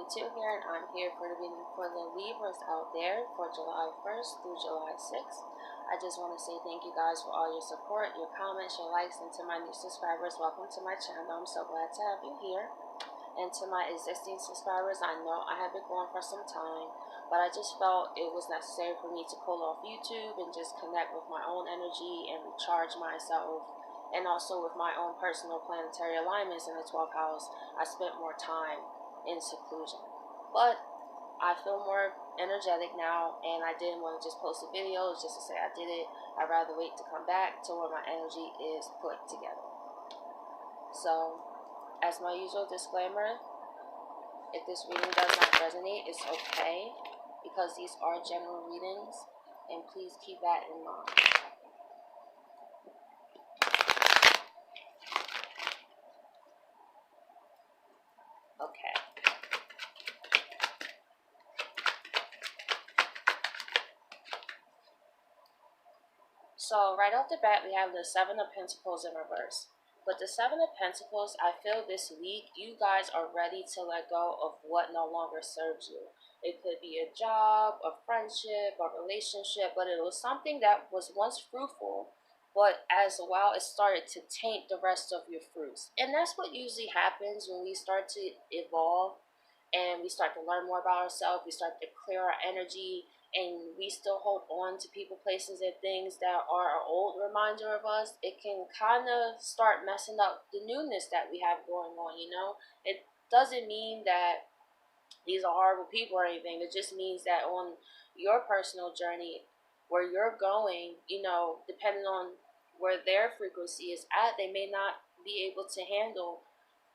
22 here, and I'm here for the reading for the Libras out there for July 1st through July 6th. I just want to say thank you guys for all your support, your comments, your likes, and to my new subscribers, welcome to my channel. I'm so glad to have you here. And to my existing subscribers, I know I have been going for some time, but I just felt it was necessary for me to pull off YouTube and just connect with my own energy and recharge myself. And also with my own personal planetary alignments in the 12th house, I spent more time in seclusion. But I feel more energetic now, and I didn't want to just post a video just to say I did it. I'd rather wait to come back to where my energy is put together. So, as my usual disclaimer, if this reading does not resonate, it's okay, because these are general readings, and please keep that in mind. Okay. So right off the bat, we have the Seven of Pentacles in reverse. But the Seven of Pentacles, I feel this week, you guys are ready to let go of what no longer serves you. It could be a job, a friendship, a relationship, but it was something that was once fruitful, but as a while, it started to taint the rest of your fruits. And that's what usually happens when we start to evolve and we start to learn more about ourselves. We start to clear our energy, and we still hold on to people, places, and things that are an old reminder of us. It can kind of start messing up the newness that we have going on, you know? It doesn't mean that these are horrible people or anything. It just means that on your personal journey, where you're going, you know, depending on where their frequency is at, they may not be able to handle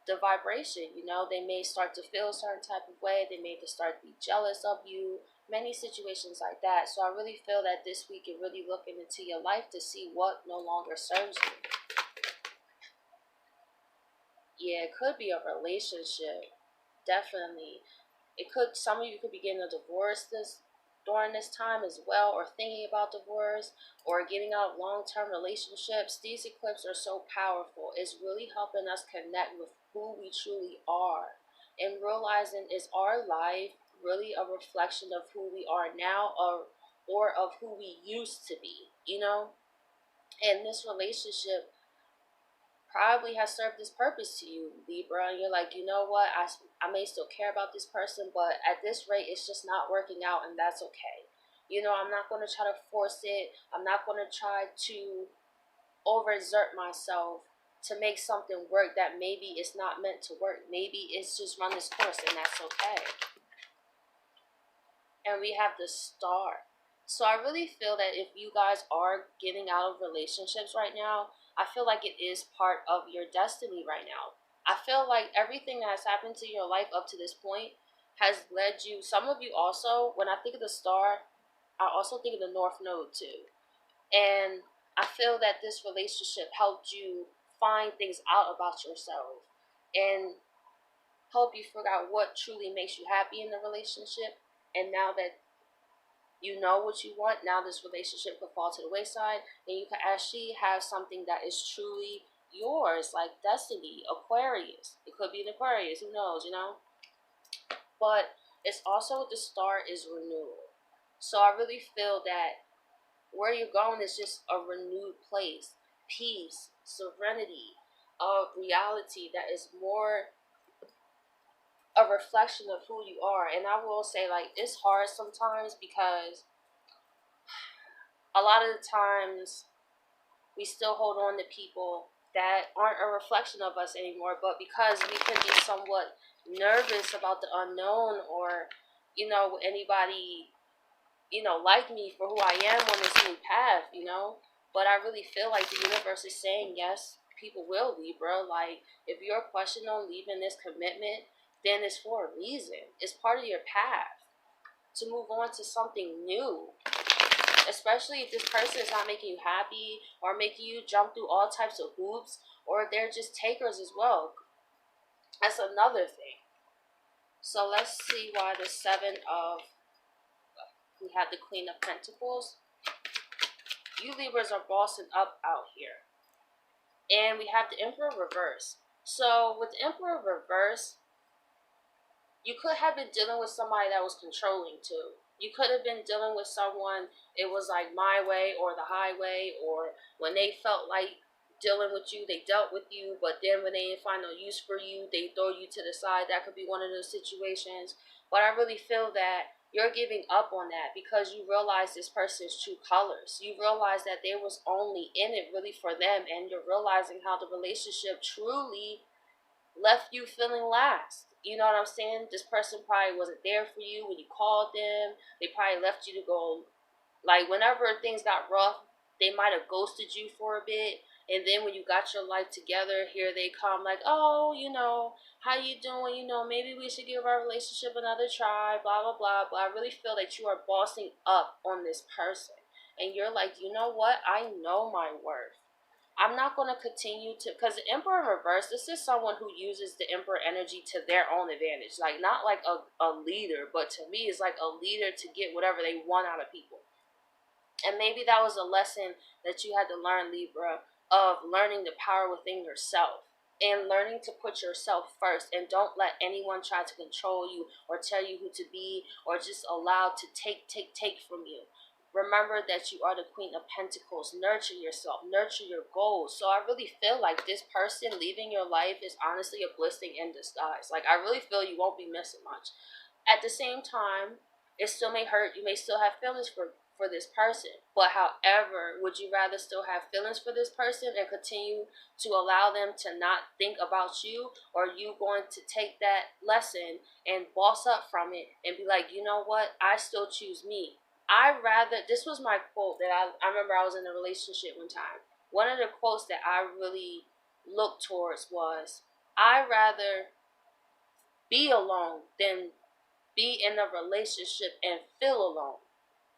the vibration, you know. They may start to feel a certain type of way. They may start to be jealous of you. Many situations like that. So I really feel that this week you're really looking into your life to see what no longer serves you. Yeah, it could be a relationship. Definitely. It could, some of you could be getting a divorce during this time as well, or thinking about divorce, or getting out of long-term relationships. These eclipses are so powerful. It's really helping us connect with who we truly are, and realizing, is our life really a reflection of who we are now, or of who we used to be, you know? And this relationship probably has served this purpose to you, Libra, and you're like, you know what, I may still care about this person, but at this rate, it's just not working out, and that's okay. You know, I'm not going to try to force it. I'm not going to try to overexert myself to make something work that maybe it's not meant to work. Maybe it's just run this course, and that's okay. And we have the Star. So I really feel that if you guys are getting out of relationships right now, I feel like it is part of your destiny right now. I feel like everything that has happened to your life up to this point has led you, some of you also, when I think of the Star, I also think of the North Node too. And I feel that this relationship helped you find things out about yourself and help you figure out what truly makes you happy in the relationship. And now that you know what you want, now this relationship could fall to the wayside, and you can actually have something that is truly yours, like destiny, Aquarius. It could be an Aquarius, who knows, you know? But it's also, the Star is renewal. So I really feel that where you're going is just a renewed place, peace, serenity, a reality that is more a reflection of who you are. And I will say, like, it's hard sometimes because a lot of the times we still hold on to people that aren't a reflection of us anymore, but because we can be somewhat nervous about the unknown, or, you know, anybody, you know, like me for who I am on this new path, you know. But I really feel like the universe is saying, yes, people will, Libra. Like, if you're questioning on leaving this commitment, then it's for a reason. It's part of your path to move on to something new. Especially if this person is not making you happy, or making you jump through all types of hoops, or they're just takers as well. That's another thing. So let's see why the we have the Queen of Pentacles. You Libras are bossing up out here. And we have the Emperor reverse. So with the Emperor reverse, You could have been dealing with somebody that was controlling too. You could have been dealing with someone, it was like my way or the highway, or when they felt like dealing with you, they dealt with you, but then when they didn't find no use for you, they throw you to the side. That could be one of those situations. But I really feel that you're giving up on that because you realize this person's true colors. You realize that they was only in it really for them, and you're realizing how the relationship truly left you feeling last. You know what I'm saying? This person probably wasn't there for you when you called them. They probably left you to go, like, whenever things got rough, they might have ghosted you for a bit. And then when you got your life together, here they come like, oh, how you doing? Maybe we should give our relationship another try, blah, blah, blah. But I really feel that you are bossing up on this person. And you're like, you know what? I know my worth. I'm not going to continue to, because the Emperor in reverse, this is someone who uses the Emperor energy to their own advantage. Like, not like a leader, but to me, it's like a leader to get whatever they want out of people. And maybe that was a lesson that you had to learn, Libra, of learning the power within yourself and learning to put yourself first, and don't let anyone try to control you or tell you who to be or just allow to take from you. Remember that you are the Queen of Pentacles. Nurture yourself, nurture your goals. So I really feel like this person leaving your life is honestly a blessing in disguise. Like, I really feel you won't be missing much. At the same time, it still may hurt. You may still have feelings for this person. But however, would you rather still have feelings for this person and continue to allow them to not think about you? Or are you going to take that lesson and boss up from it and be like, you know what? I still choose me. This was my quote that I remember I was in a relationship one time. One of the quotes that I really looked towards was, I rather be alone than be in a relationship and feel alone.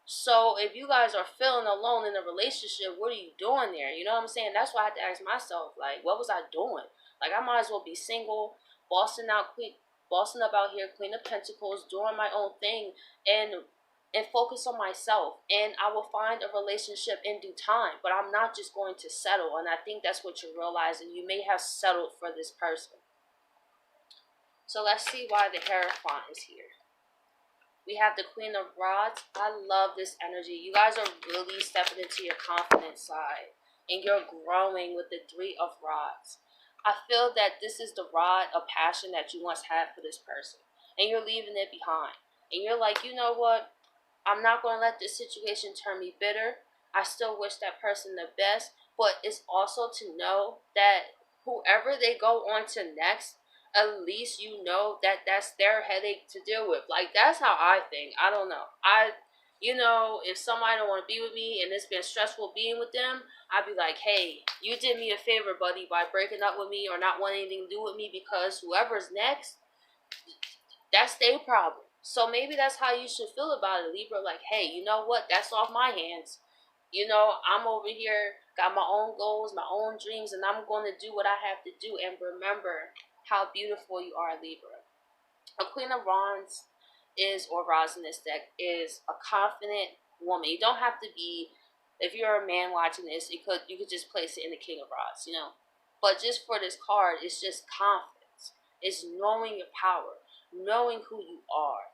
So if you guys are feeling alone in a relationship, what are you doing there? You know what I'm saying? That's why I had to ask myself, like, what was I doing? Like, I might as well be single, bossing up out here, Queen of Pentacles, doing my own thing, and focus on myself. And I will find a relationship in due time. But I'm not just going to settle. And I think that's what you're realizing. You may have settled for this person. So let's see why the Hierophant is here. We have the Queen of Rods. I love this energy. You guys are really stepping into your confident side. And you're growing with the Three of Rods. I feel that this is the rod of passion that you once had for this person. And you're leaving it behind. And you're like, you know what? I'm not going to let this situation turn me bitter. I still wish that person the best. But it's also to know that whoever they go on to next, at least you know that that's their headache to deal with. Like, that's how I think. I don't know. If somebody don't want to be with me and it's been stressful being with them, I'd be like, hey, you did me a favor, buddy, by breaking up with me or not wanting anything to do with me, because whoever's next, that's their problem. So maybe that's how you should feel about it, Libra. Like, hey, you know what? That's off my hands. I'm over here, got my own goals, my own dreams, and I'm going to do what I have to do. And remember how beautiful you are, Libra. A Queen of Wands or Rods in this deck is a confident woman. You don't have to be, if you're a man watching this, you could just place it in the King of Rods, But just for this card, it's just confidence. It's knowing your power, knowing who you are.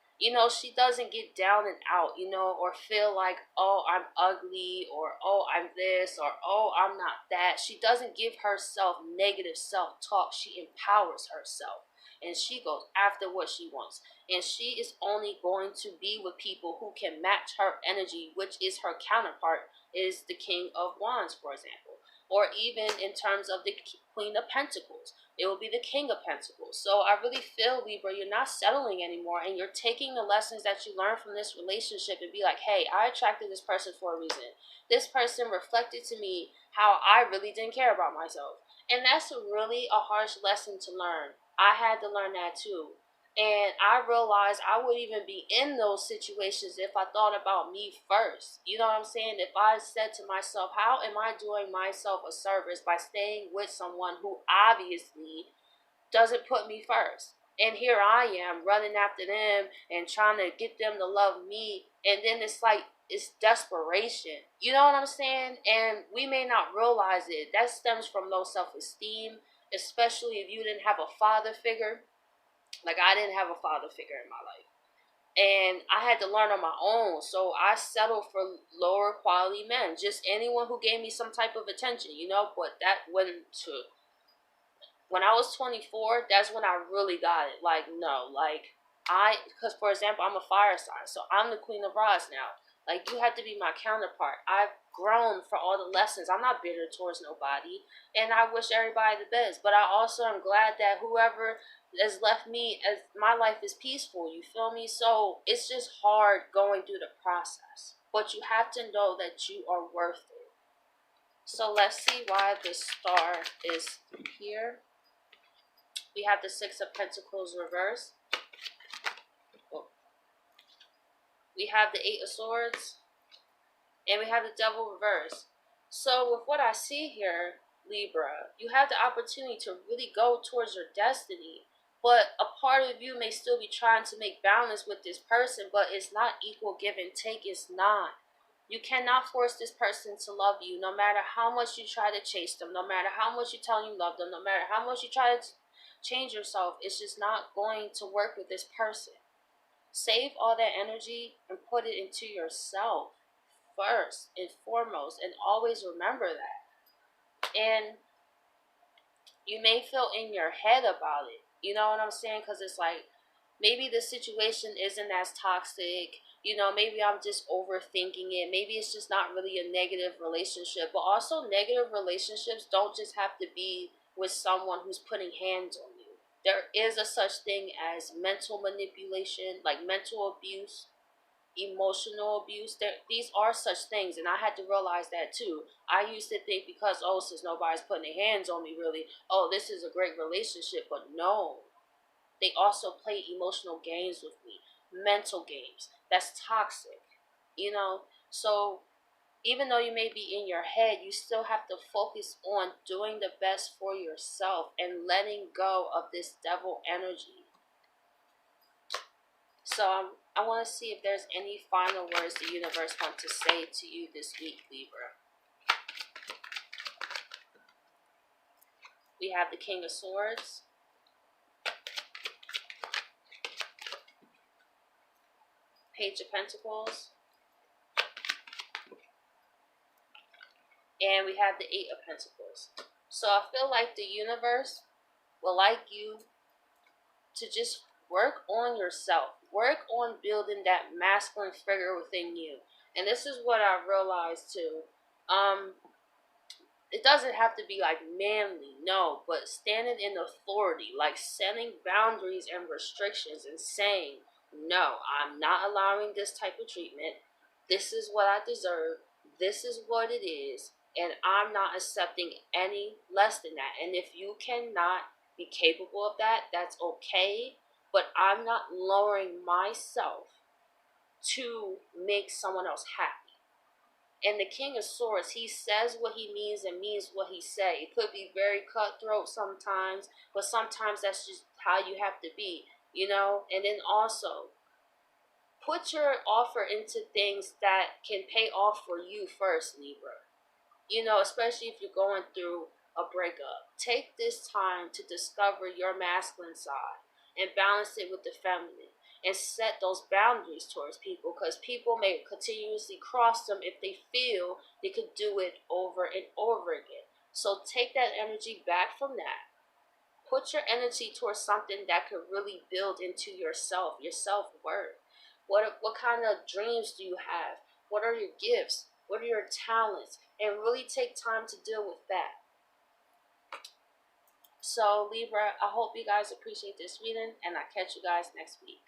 She doesn't get down and out, or feel like, oh, I'm ugly, or oh, I'm this, or oh, I'm not that. She doesn't give herself negative self-talk. She empowers herself. And she goes after what she wants. And she is only going to be with people who can match her energy, which is her counterpart, is the King of Wands, for example. Or even in terms of the Queen of Pentacles, it will be the King of Pentacles. So I really feel, Libra, you're not settling anymore, and you're taking the lessons that you learned from this relationship and be like, hey, I attracted this person for a reason. This person reflected to me how I really didn't care about myself. And that's really a harsh lesson to learn. I had to learn that too. And I realized I would even be in those situations if I thought about me first. You know what I'm saying? If I said to myself, how am I doing myself a service by staying with someone who obviously doesn't put me first? And here I am running after them and trying to get them to love me. And then it's like, it's desperation. You know what I'm saying? And we may not realize it. That stems from low self-esteem, especially if you didn't have a father figure. Like, I didn't have a father figure in my life. And I had to learn on my own. So I settled for lower quality men. Just anyone who gave me some type of attention, you know. But that went to, when I was 24, that's when I really got it. Like, no, like, because for example, I'm a fire sign, so I'm the queen of rods now. Like, you have to be my counterpart. I've grown for all the lessons. I'm not bitter towards nobody, and I wish everybody the best. But I also am glad that whoever has left me, as my life is peaceful. You feel me? So it's just hard going through the process, but you have to know that you are worth it. So let's see why the star is here. We have the Six of Pentacles reversed. We have the Eight of Swords. And we have the Devil reversed. So with what I see here, Libra, you have the opportunity to really go towards your destiny. But a part of you may still be trying to make balance with this person, but it's not equal give and take. It's not. You cannot force this person to love you, no matter how much you try to chase them, no matter how much you tell them you love them, no matter how much you try to change yourself. It's just not going to work with this person. Save all that energy and put it into yourself first and foremost, and always remember that. And you may feel in your head about it, you know what I'm saying? Because it's like, maybe the situation isn't as toxic, you know, maybe I'm just overthinking it, maybe it's just not really a negative relationship. But also, negative relationships don't just have to be with someone who's putting hands on you. There is a such thing as mental manipulation, like mental abuse, emotional abuse. These are such things, and I had to realize that too. I used to think, because, oh, since nobody's putting their hands on me, really, oh, this is a great relationship. But no, they also play emotional games with me, mental games. That's toxic, you know. So even though you may be in your head, you still have to focus on doing the best for yourself and letting go of this devil energy. So I want to see if there's any final words the universe wants to say to you this week, Libra. We have the King of Swords. Page of Pentacles. And we have the Eight of Pentacles. So I feel like the universe would like you to just work on yourself. Work on building that masculine figure within you. And this is what I realized too. It doesn't have to be like manly, no, but standing in authority, like setting boundaries and restrictions and saying, no, I'm not allowing this type of treatment. This is what I deserve. This is what it is. And I'm not accepting any less than that. And if you cannot be capable of that, that's okay. But I'm not lowering myself to make someone else happy. And the King of Swords, he says what he means and means what he says. It could be very cutthroat sometimes, but sometimes that's just how you have to be, you know. And then also, put your offer into things that can pay off for you first, Libra. You know, especially if you're going through a breakup. Take this time to discover your masculine side and balance it with the feminine. And set those boundaries towards people, because people may continuously cross them if they feel they could do it over and over again. So take that energy back from that. Put your energy towards something that could really build into yourself, your self-worth. What kind of dreams do you have? What are your gifts? What are your talents? And really take time to deal with that. So Libra, I hope you guys appreciate this reading, and I'll catch you guys next week.